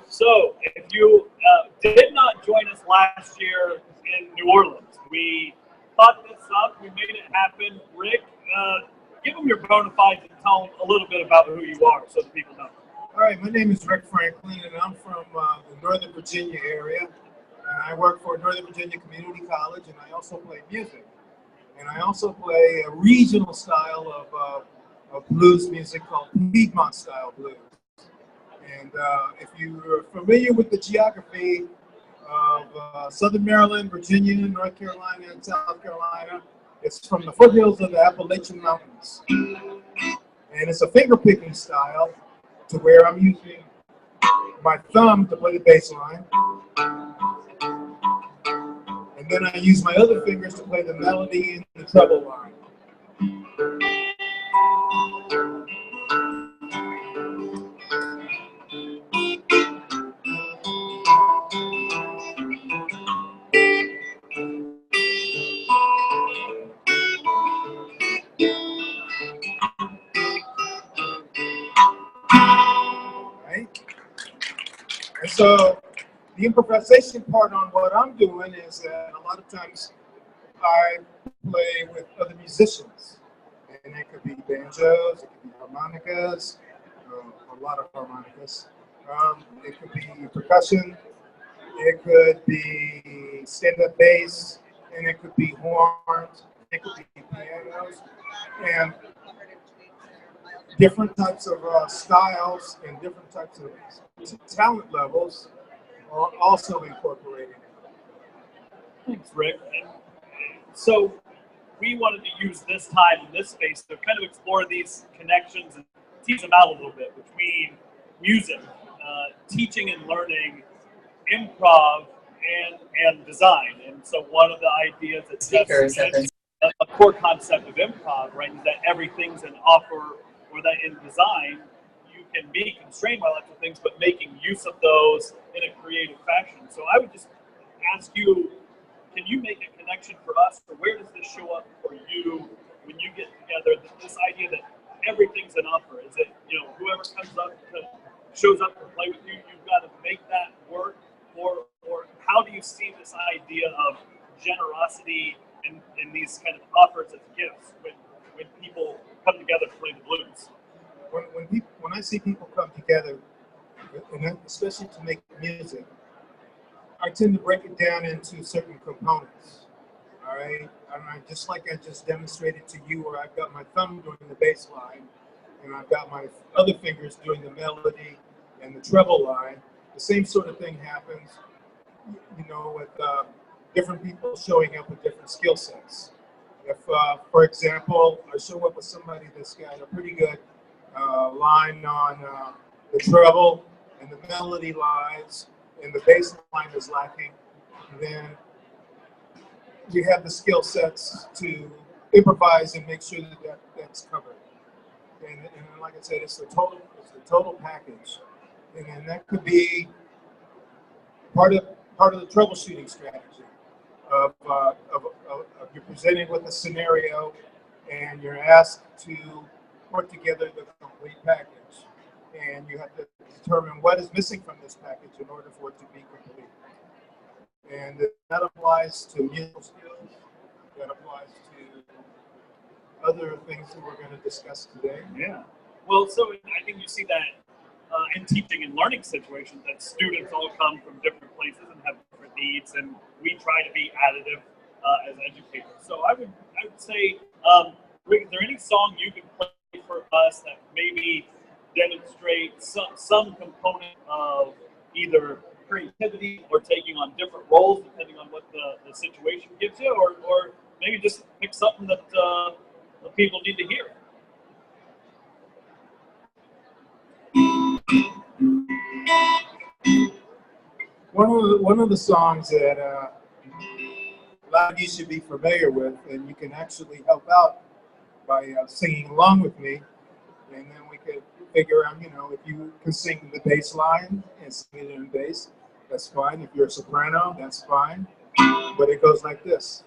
So, if you did not join us last year in New Orleans, we thought this up, we made it happen. Rick, give them your bona fides and tell them a little bit about who you are so that people know. All right, my name is Rick Franklin, and I'm from the Northern Virginia area. And I work for Northern Virginia Community College, and I also play music. And I also play a regional style of blues music called Piedmont style blues. And if you're familiar with the geography of Southern Maryland, Virginia, North Carolina, and South Carolina, it's from the foothills of the Appalachian Mountains. And it's a finger picking style to where I'm using my thumb to play the bass line. And then I use my other fingers to play the melody and the treble line. And so the improvisation part on what I'm doing is that a lot of times I play with other musicians. And it could be banjos, it could be harmonicas, a lot of harmonicas. It could be percussion, it could be stand-up bass, and it could be horns, it could be pianos. And different types of styles and different types of talent levels are also incorporated. Thanks, Rick. And so we wanted to use this time in this space to kind of explore these connections and tease them out a little bit between music, teaching and learning, improv, and design. And so one of the ideas that's a core concept of improv, right, is that everything's an offer, or that in design, you can be constrained by lots of things, but making use of those in a creative fashion. So I would just ask you, can you make a connection for us, or where does this show up for you when you get together, this idea that everything's an offer? Is it, whoever comes up, shows up to play with you, you've got to make that work? Or how do you see this idea of generosity and these kind of offers as gifts when people come together to play the blues? When I see people come together, and especially to make music, I tend to break it down into certain components. All right, and I just demonstrated to you, where I've got my thumb doing the bass line, and I've got my other fingers doing the melody and the treble line. The same sort of thing happens, with different people showing up with different skill sets. If, for example, I show up with somebody that's got a pretty good line on the treble and the melody lines, and the bass line is lacking, then we have the skill sets to improvise and make sure that's covered. And like I said, it's the total package, and then that could be part of the troubleshooting strategy of you're presented with a scenario, and you're asked to put together the complete package, and you have to determine what is missing from this package in order for it to be complete. And that applies to musical skills, that applies to other things that we're going to discuss today. Yeah. Well, so I think you see that in teaching and learning situations, that students all come from different places and have different needs, and we try to be additive as educators. So I would say, Rick, is there any song you can play for us that maybe demonstrates some component of either creativity or taking on different roles depending on what the situation gives you, or maybe just pick something that the people need to hear? One of the songs that a lot of you should be familiar with, and you can actually help out by singing along with me, and then we could figure out, if you can sing the bass line and sing it in bass, that's fine. If you're a soprano, that's fine. But it goes like this.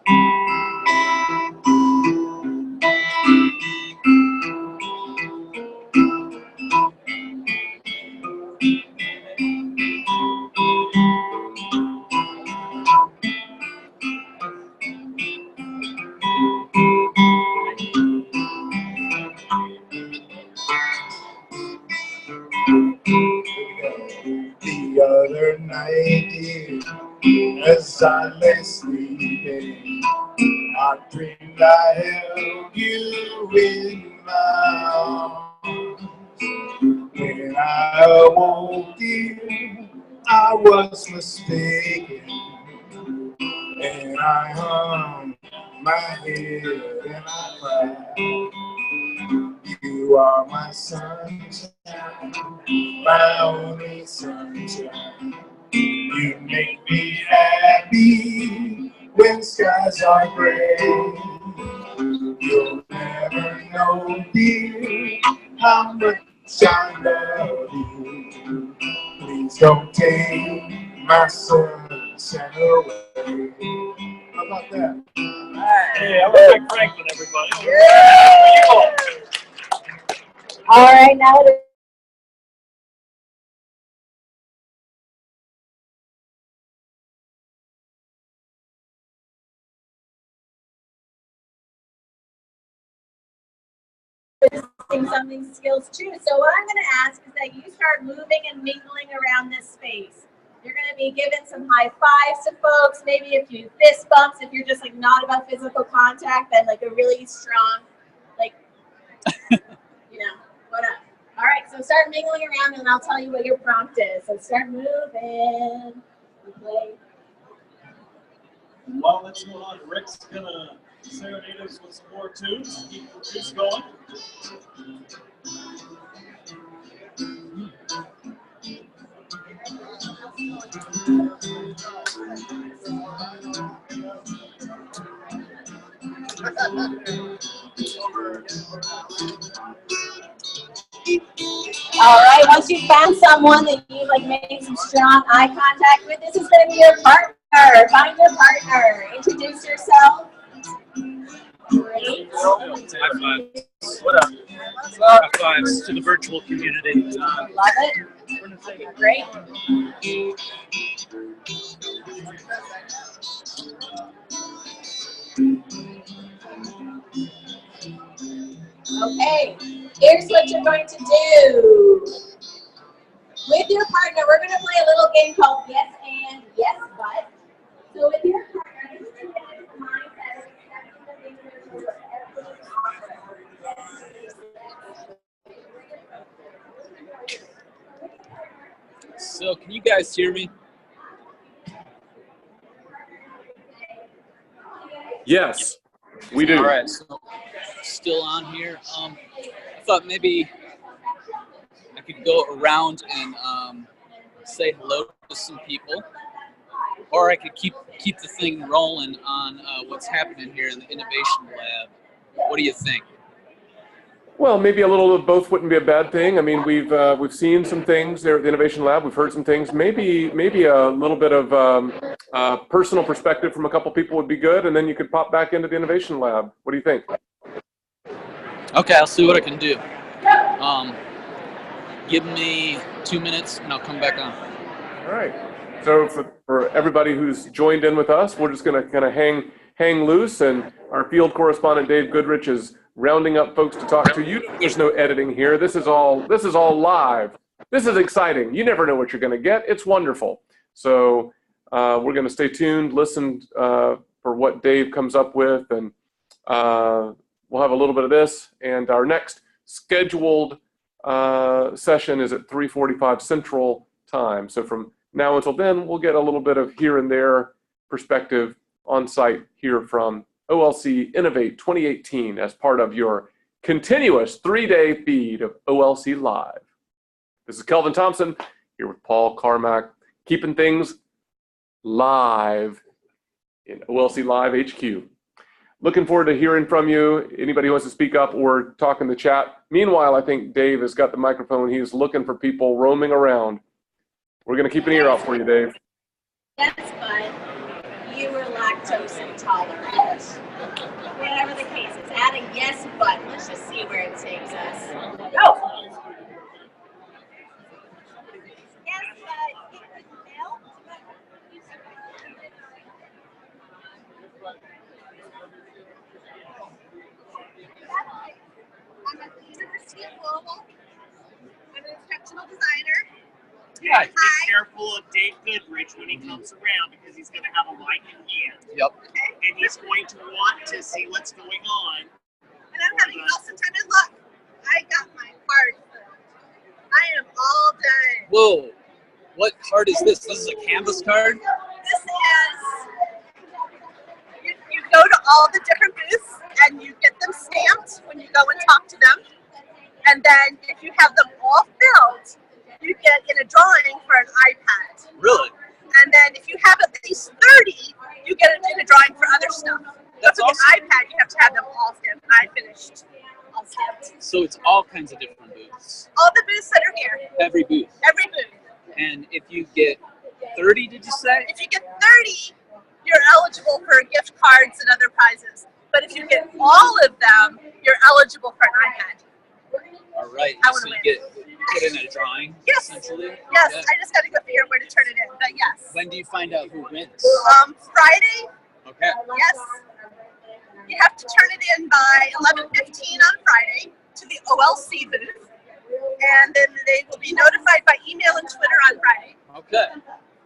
other night, dear, as I lay sleeping, I dreamed I held you in my arms. When I awoke, dear, I was mistaken, and I hung my head and I cried. You are my sunshine, my only sunshine. You make me happy when skies are gray. You'll never know, dear, how much I love you. Please don't take my sunshine away. How about that? Hey, I look like Franklin, everybody. All right, now it is something skills too. So what I'm going to ask is that you start moving and mingling around this space. You're going to be giving some high fives to folks, maybe a few fist bumps if you're just like not about physical contact, then like a really strong, like, you know, what up. All right, so start mingling around and I'll tell you what your prompt is. So start moving. Play. While that's going on, Rick's gonna serenade us with some more tunes. Keep the juice going. All right, once you found someone that you like made some strong eye contact with, this is going to be your partner. Find your partner. Introduce yourself. Great. High fives. What up? High fives to the virtual community. Love it. Great. Okay, here's what you're going to do. With your partner, we're going to play a little game called Yes and Yes But. So with your partner, this is going to get the mindset of accepting the things that are everything offered. So, can you guys hear me? Yes, we do. All right, so still on here. I thought maybe I could go around and say hello to some people, or I could keep the thing rolling on what's happening here in the Innovation Lab. What do you think? Well, maybe a little of both wouldn't be a bad thing. I mean, we've seen some things there at the Innovation Lab. We've heard some things. Maybe a little bit of personal perspective from a couple people would be good, and then you could pop back into the Innovation Lab. What do you think? Okay, I'll see what I can do. Give me 2 minutes, and I'll come back on. All right. So for everybody who's joined in with us, we're just going to kind of hang loose, and our field correspondent Dave Goodrich is rounding up folks to talk to. You, there's no editing here. This is all live. This is exciting. You never know what you're going to get. It's wonderful. So we're going to stay tuned, listen for what Dave comes up with, and we'll have a little bit of this. And our next scheduled session is at 3:45 Central Time. So from now until then, we'll get a little bit of here and there perspective on site here from OLC Innovate 2018 as part of your continuous 3-day feed of OLC Live. This is Kelvin Thompson here with Paul Carmack, keeping things live in OLC Live HQ. Looking forward to hearing from you. Anybody who wants to speak up or talk in the chat. Meanwhile, I think Dave has got the microphone. He is looking for people roaming around. We're going to keep an ear out for you, Dave. Yes, but you were lactose intolerant. Whatever the case is, add a yes button. Let's just see where it takes us. Go. Yes, but it was milk. I'm at the University of Louisville. I'm an instructional designer. Hi. Be careful of Dave Goodrich when he comes around because he's going to have a mic in hand. Yep. And he's going to want to see what's going on. And I'm having awesome time. And look, I got my card. I am all done. Whoa. What card is this? This is a Canvas card? This is, you go to all the different booths and you get them stamped when you go and talk to them. And then if you have them all filled, you get in a drawing for an iPad. Really? And then if you have at least 30, you get in a drawing for other stuff. That's so with awesome. an iPad, you have to have them all stamped. I finished all stamped. So it's all kinds of different booths. All the booths that are here, Every booth. every booth. And if you get 30, did you say? If you get 30, you're eligible for gift cards and other prizes. But if you get all of them, you're eligible for an iPad. All right. I So would you win. get put in a drawing, Yes. essentially? Yes, Okay. I just got to go figure out where to turn it in. But yes. When do you find out who wins? Friday, Okay. yes. You have to turn it in by 11:15 on Friday to the OLC booth. And then they will be notified by email and Twitter on Friday. Okay.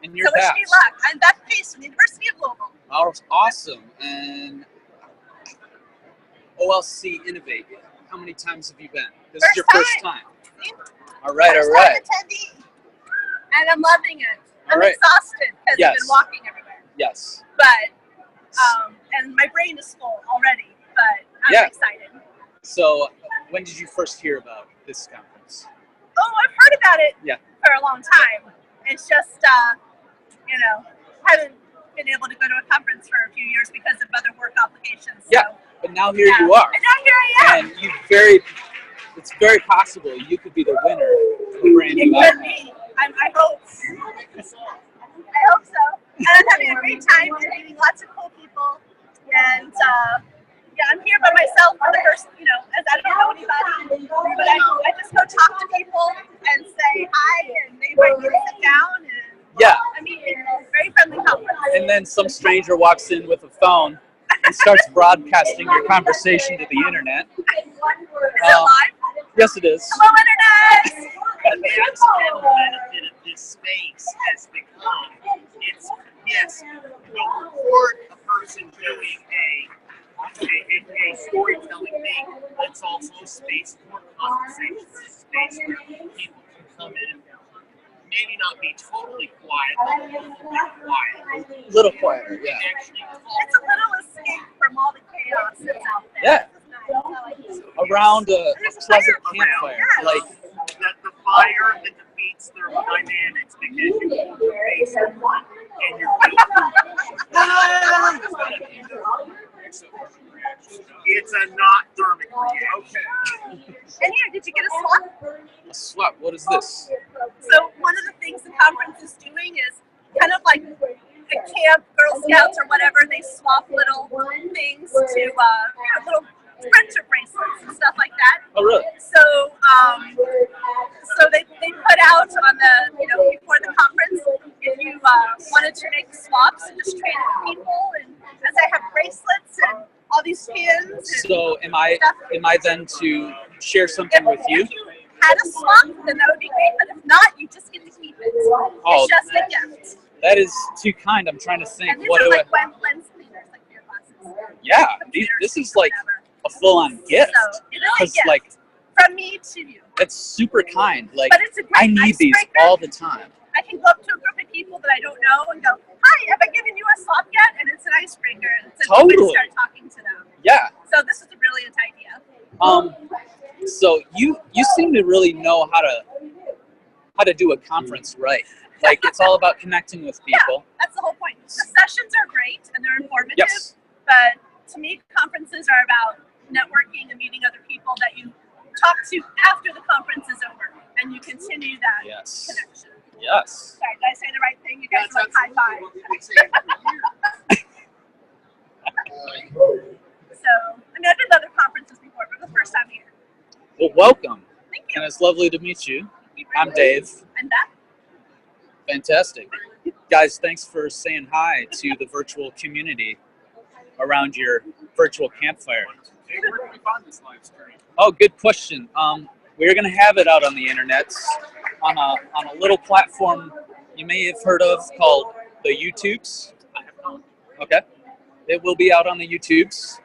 And you're So wish back. me luck. I'm Beth Pace from the University of Louisville. Awesome. And OLC Innovate. How many times have you been? This is your first time. All right. First All right. time attendee. And I'm loving it. I'm All right. exhausted because I've Yes. been walking everywhere. Yes. But, and my brain is full already, but I'm Yeah. excited. So, when did you first hear about this conference? Oh, I've heard about it Yeah. for a long time. It's just, haven't been able to go to a conference for a few years because of other work obligations. So, Yeah. But now here you are. And now here I am. And it's very possible you could be the winner of a brand It new could iPad. be. I hope. I hope so. And I'm having a great time and meeting lots of cool people. And I'm here by myself for the first, as I don't know anybody. But I just go talk to people and say hi, and they invite me to sit down. And Yeah. I meet people. Very friendly conference. And then some stranger walks in with a phone and starts broadcasting your conversation to the internet. Is it live? Yes, it is. Hello, Internet! The accidental benefit of this space has become, we'll record a person doing a storytelling thing, but it's also a space for conversation, a space where people can come in, maybe not be totally quiet, but a little bit quiet. A little quieter, yeah. Actually It's a little escape from all the chaos that's out there. Yeah. This is nice. I like it. Around a There's pleasant fire campfire. around. Like, that the fire that defeats thermodynamics because you put your face in one and your it's a not thermic reaction. And here, did you get a swap? a swap. What is this? So one of the things the conference is doing is kind of like a camp, Girl Scouts or whatever. They swap little things to little friendship bracelets and stuff like that. Oh, really? So they put out on the before the conference if you wanted to make swaps and just trade with people, and as I have bracelets and all these pins. And So am I then to share something with you? If you had a swap, then that would be great. But if not, you just get to keep it. Oh, It's just a gift. That is too kind. I'm trying to think. And these What are do like I? lens cleaners, like for your glasses. Yeah, Computers, this is like whatever. a full-on gift. So it is a Because gift like from me to you. that's super kind. Like But it's a great I need these icebreaker. all the time. I can go up to a group of people that I don't know and go, "Hi, have I given you a swap yet?" And it's an icebreaker. And so I Totally. start talking to them. Yeah. So this is a brilliant idea. So you seem to really know how to do a conference right. Like it's all about connecting with people. Yeah, that's the whole point. The sessions are great and they're informative. Yes. But to me, conferences are about networking and meeting other people that you talk to after the conference is over, and you continue that Yes. connection. Yes. Sorry, did I say the right thing? You guys like high five. So, I've been to other conferences before, but the first time here. Well, welcome. Thank you. And it's lovely to meet you. Thank you very I'm much. Dave. And that. Fantastic. Guys, thanks for saying hi to the virtual community around your virtual campfire. Hey, where can we find this live stream? Oh, good question. We're going to have it out on the internet. on a little platform you may have heard of called the YouTubes. Okay, it will be out on the YouTubes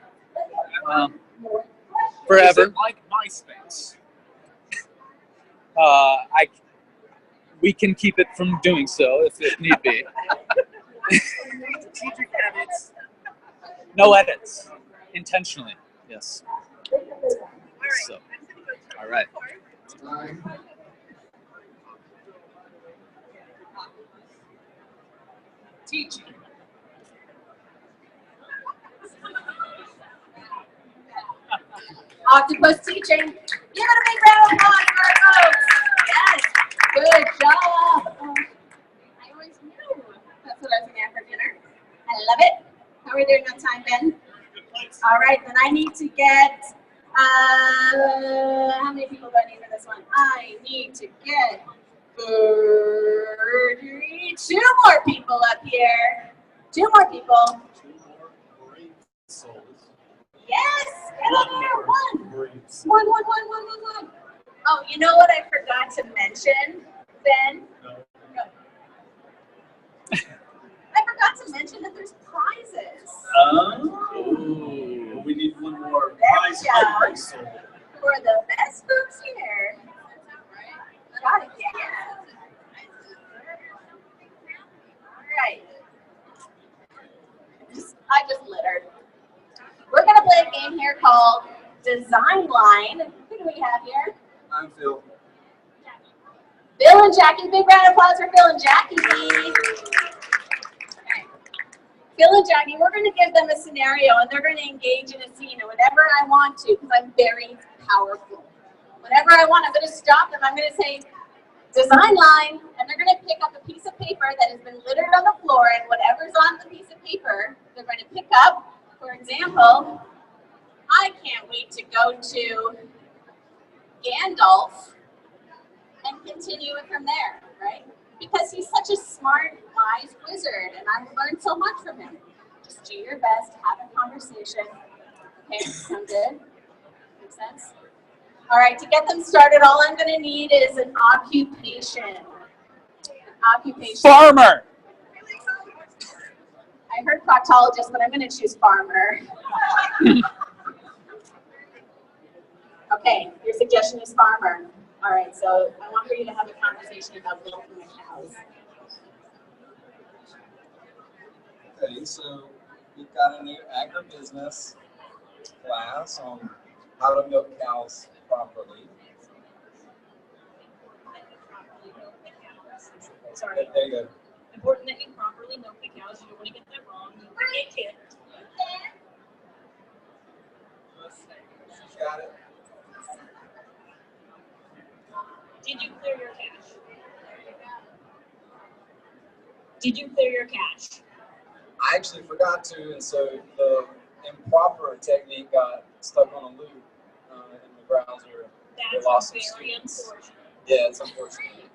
forever. Is it like MySpace? We can keep it from doing so if it need be. Strategic edits. No edits, intentionally. Yes. So, all right. Teaching. Octopus teaching. Give it a big round of applause for our folks. Yes, good job. I always knew that's what I was going to have for dinner. I love it. How are we doing on time, Ben? All right, then I need to get, how many people do I need for this one? I need to get 32 more people up here. 2 more people. Yes, get on there. One. Oh, you know what I forgot to mention, Ben? No. I forgot to mention that there's prizes. Oh, we need one more prize For the best folks here. Got it, yeah. All right. I just littered. We're going to play a game here called Design Line. Who do we have here? I'm Phil. Bill and Jackie. Big round of applause for Bill and Jackie. Okay. Bill and Jackie, we're going to give them a scenario and they're going to engage in a scene and whatever I want to, because I'm very powerful. Whenever I want, I'm going to stop them. I'm going to say, design line, and they're going to pick up a piece of paper that has been littered on the floor, and whatever's on the piece of paper, they're going to pick up. For example, I can't wait to go to Gandalf and continue it from there, right? Because he's such a smart, wise wizard, and I've learned so much from him. Just do your best, have a conversation. Okay, sound good? Make sense? All right, to get them started, all I'm going to need is an occupation. Farmer. I heard proctologist, but I'm going to choose farmer. Okay, your suggestion is farmer. All right, so I want for you to have a conversation about milking the cows. Okay, so we've got a new agribusiness class on how to milk cows properly. Sorry. There you go. Important that you properly milk the cows. You don't want to get that wrong. You can get kicked. Got it. Did you clear your cache? Did you clear your cache? I actually forgot to, and so the improper technique got stuck on a loop in the browser. We That's lost some very students. unfortunate. Yeah, it's unfortunate.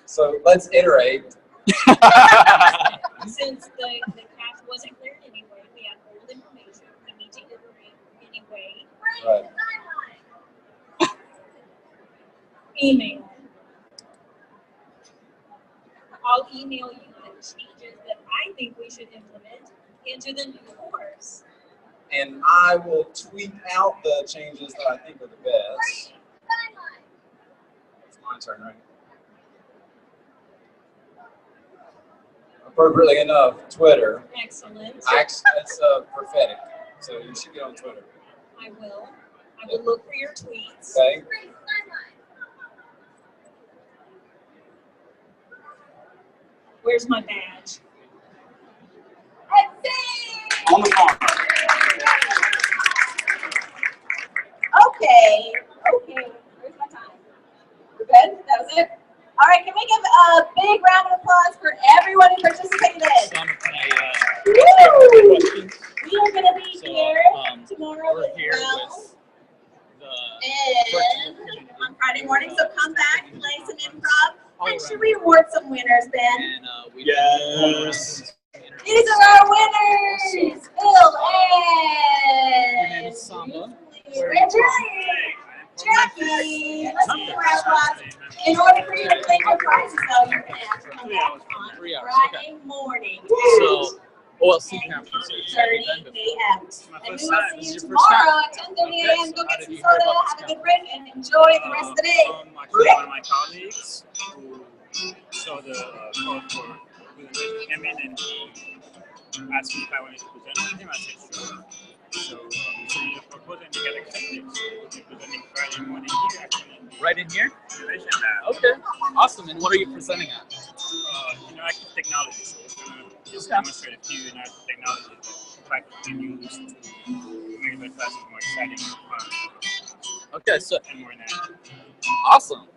So let's iterate. Since the cache wasn't cleared anyway, we have old information. We need to iterate anyway. Right. Email. I'll email you the changes that I think we should implement into the new course. And I will tweet out the changes that I think are the best. It's my turn, right? Appropriately enough, Twitter. Excellent. It's prophetic, so you should get on Twitter. I will. I will look for your tweets. Okay. Where's my badge? On the farm. Okay. Where's my time? We're good? That was it? All right, can we give a big round of applause for everyone who participated? Some, Woo! We are going to be So, here tomorrow we're as here well. with And on Friday morning, so come back, play some improv, All and right. should we award some winners, Ben? and we Yes. These are our winners, Bill Your name and is Samba. Richard. Jackie, let's give her a applause. In order for you to claim your prizes, though, you're going to have to come back on 3 hours, Friday morning. So, OLC conference. 30 a.m. And we will see you Your first tomorrow at 10:30 a.m. Go get some soda, have a good break, and enjoy the rest of the day. Actually, one of my colleagues who saw the code for came in and he asked me if I wanted to present with him. I said sure. So we submitted a proposal and he got accepted. So we're presenting Friday morning here actually. Right in here? Innovation Lab. Okay. Awesome. And what are you presenting at? Interactive technology. So we're going to just demonstrate a few interactive technologies that practically use to make the classes more exciting and fun. Okay, so And more natural. awesome.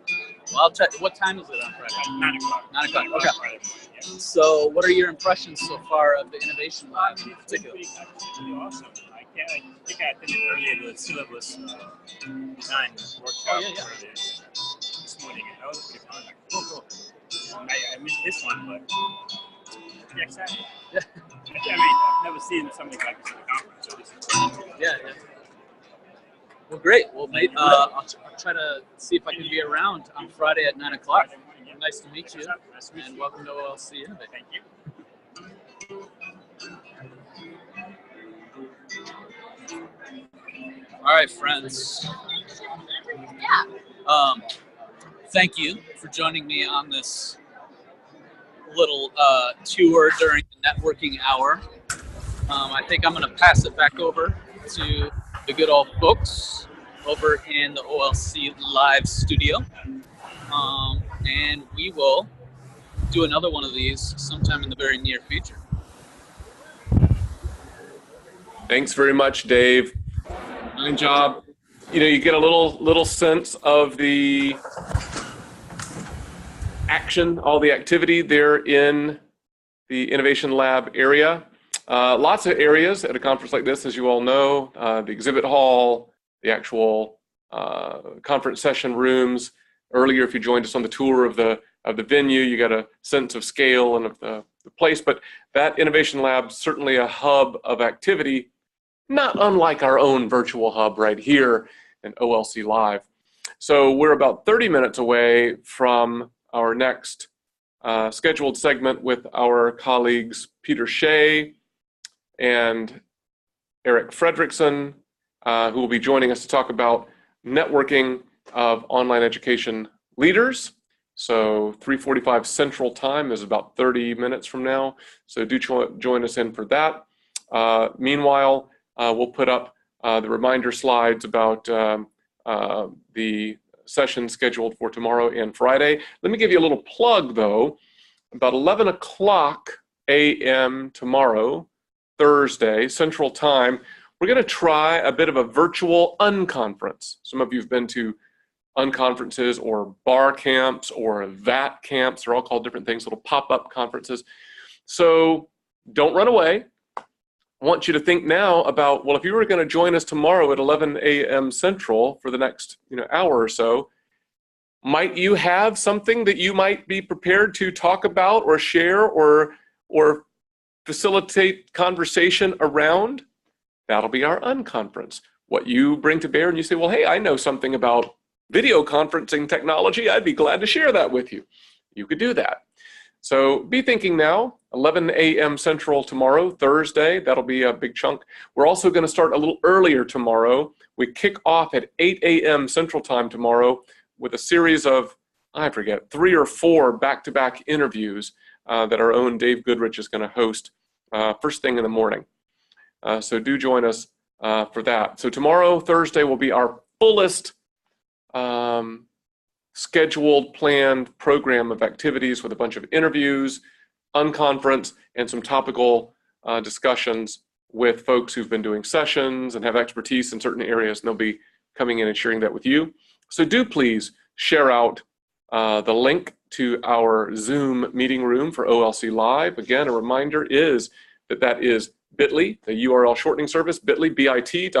Well, I'll check. What time is it on Friday? 9 o'clock. 9 o'clock. Okay. Friday morning, yeah. So, what are your impressions so far of the Innovation Lab in It's particular? really, actually really awesome. I think I attended earlier the syllabus design workshop yeah. for this morning, and that was pretty fun. Cool. I missed this one, but pretty excited. Yeah. I mean, I've never seen something like this at a conference, so this is cool. Yeah. Well, great. Well, mate, I'll try to see if I can be around on Friday at 9 o'clock. Friday morning, yeah. Nice to meet you, Nice to meet and you. welcome to OLC Innovate. Thank you. All right, friends. Thank you for joining me on this little tour during the networking hour. I think I'm going to pass it back over to the good old folks over in the OLC Live studio. And we will do another one of these sometime in the very near future. Thanks very much, Dave. Good job. You know, you get a little sense of the action, all the activity there in the Innovation Lab area. Lots of areas at a conference like this, as you all know, the exhibit hall, the actual conference session rooms. Earlier, if you joined us on the tour of the venue, you got a sense of scale and of the place. But that Innovation Lab, certainly a hub of activity, not unlike our own virtual hub right here in OLC Live. So we're about 30 minutes away from our next scheduled segment with our colleagues Peter Shea and Eric Fredrickson, who will be joining us to talk about networking of online education leaders. So 3:45 Central Time is about 30 minutes from now. So do join us in for that. Meanwhile, we'll put up the reminder slides about the session scheduled for tomorrow and Friday. Let me give you a little plug, though. About 11 o'clock a.m. tomorrow, Thursday, Central Time, we're going to try a bit of a virtual unconference. Some of you have been to unconferences or bar camps or VAT camps. They're all called different things, little pop-up conferences. So don't run away. I want you to think now about, well, if you were going to join us tomorrow at 11 a.m. Central for the next hour or so, might you have something that you might be prepared to talk about or share or facilitate conversation around? That'll be our unconference. What you bring to bear and you say, well, hey, I know something about video conferencing technology. I'd be glad to share that with you. You could do that. So be thinking now, 11 a.m. Central tomorrow, Thursday. That'll be a big chunk. We're also going to start a little earlier tomorrow. We kick off at 8 a.m. Central Time tomorrow with a series of, I forget, 3 or 4 back-to-back interviews that our own Dave Goodrich is going to host first thing in the morning. So do join us for that. So tomorrow, Thursday, will be our fullest scheduled, planned program of activities with a bunch of interviews, unconference, and some topical discussions with folks who've been doing sessions and have expertise in certain areas, and they'll be coming in and sharing that with you. So do please share out the link to our Zoom meeting room for OLC Live. Again, a reminder is that is bit.ly, the URL shortening service, bit.ly, bit.ly/OLC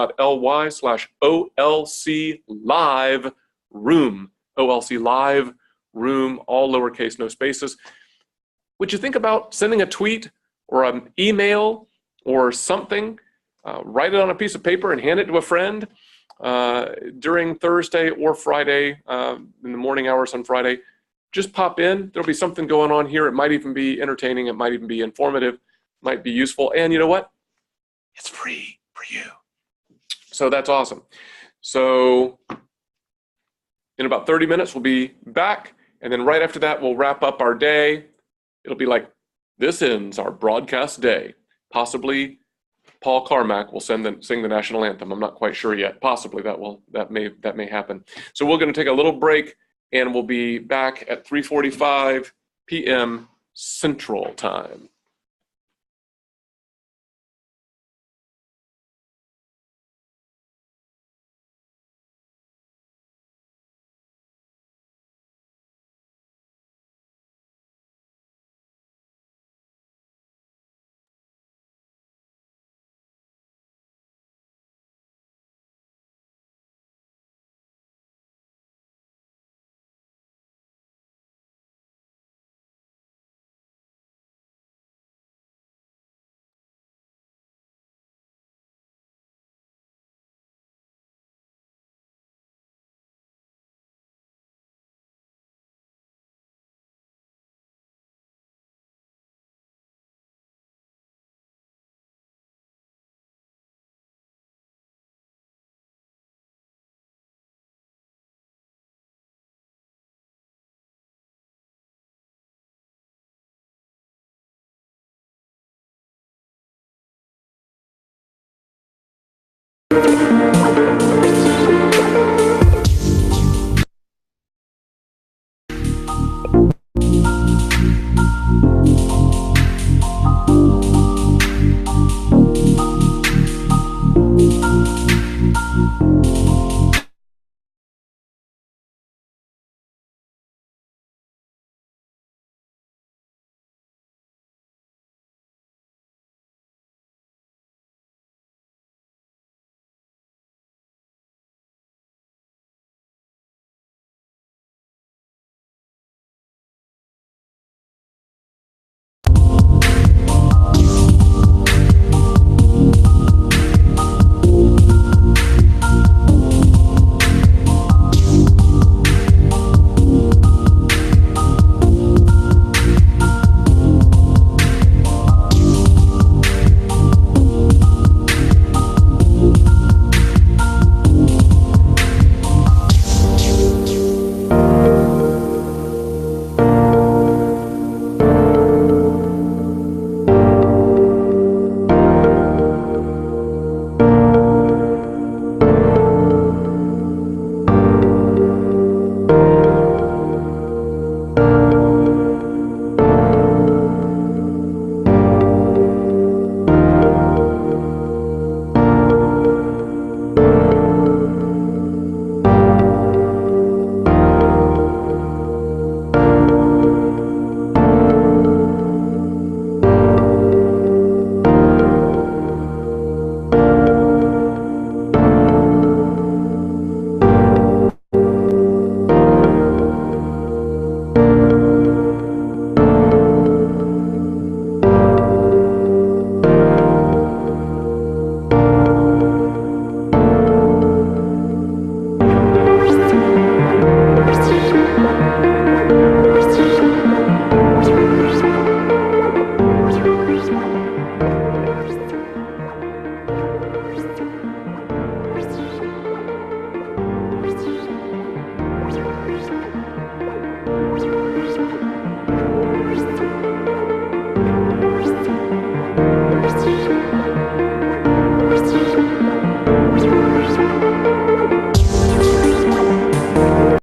Live Room. OLC Live Room, all lowercase, no spaces. Would you think about sending a tweet or an email or something? Write it on a piece of paper and hand it to a friend. during Thursday or Friday, in the morning hours on Friday, just pop in. There'll be something going on here. It might even be entertaining. It might even be informative. Might be useful. And you know what? It's free for you. So that's awesome. So in about 30 minutes, we'll be back. And then right after that, we'll wrap up our day. It'll be like, this ends our broadcast day. Possibly Paul Carmack will sing the national anthem. I'm not quite sure yet. Possibly that may happen. So we're going to take a little break, and we'll be back at 3:45 p.m. Central Time.